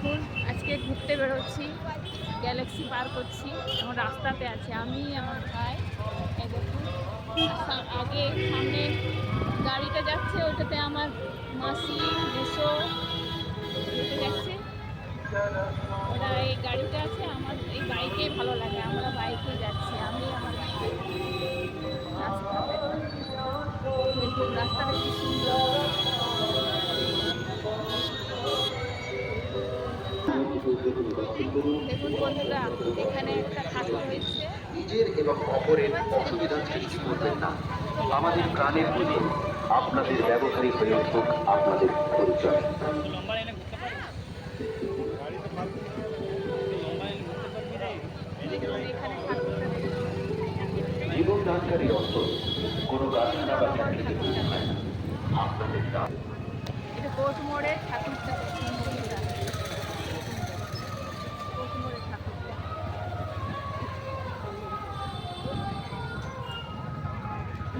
দেখুন আজকে ঘুরতে বেরোচ্ছি, গ্যালাক্সি পার করছি। এখন রাস্তাতে আছি আমি, আমার ভাই। এই দেখুন আগে সামনে গাড়িটা যাচ্ছে, ওটাতে আমার মাসি মেসো হেঁটে যাচ্ছে। ওরা এই গাড়িতে আছে, আমার এই বাইকেই ভালো লাগে, আমরা বাইকেই যাচ্ছি, আমি আমার ভাই। রাস্তাতে দেখুন রাস্তাটা কি সুন্দর। দেখুন বন্ধুরা, এখানে একটা ঠাকুর রয়েছে। নিজের এবং অপরের অসুবিধা সৃষ্টি করবেন না। আমাদের প্রাণের প্রতি আপনাদের ব্যবহারিক হয়ে উঠুক আপনাদের পরিচয়।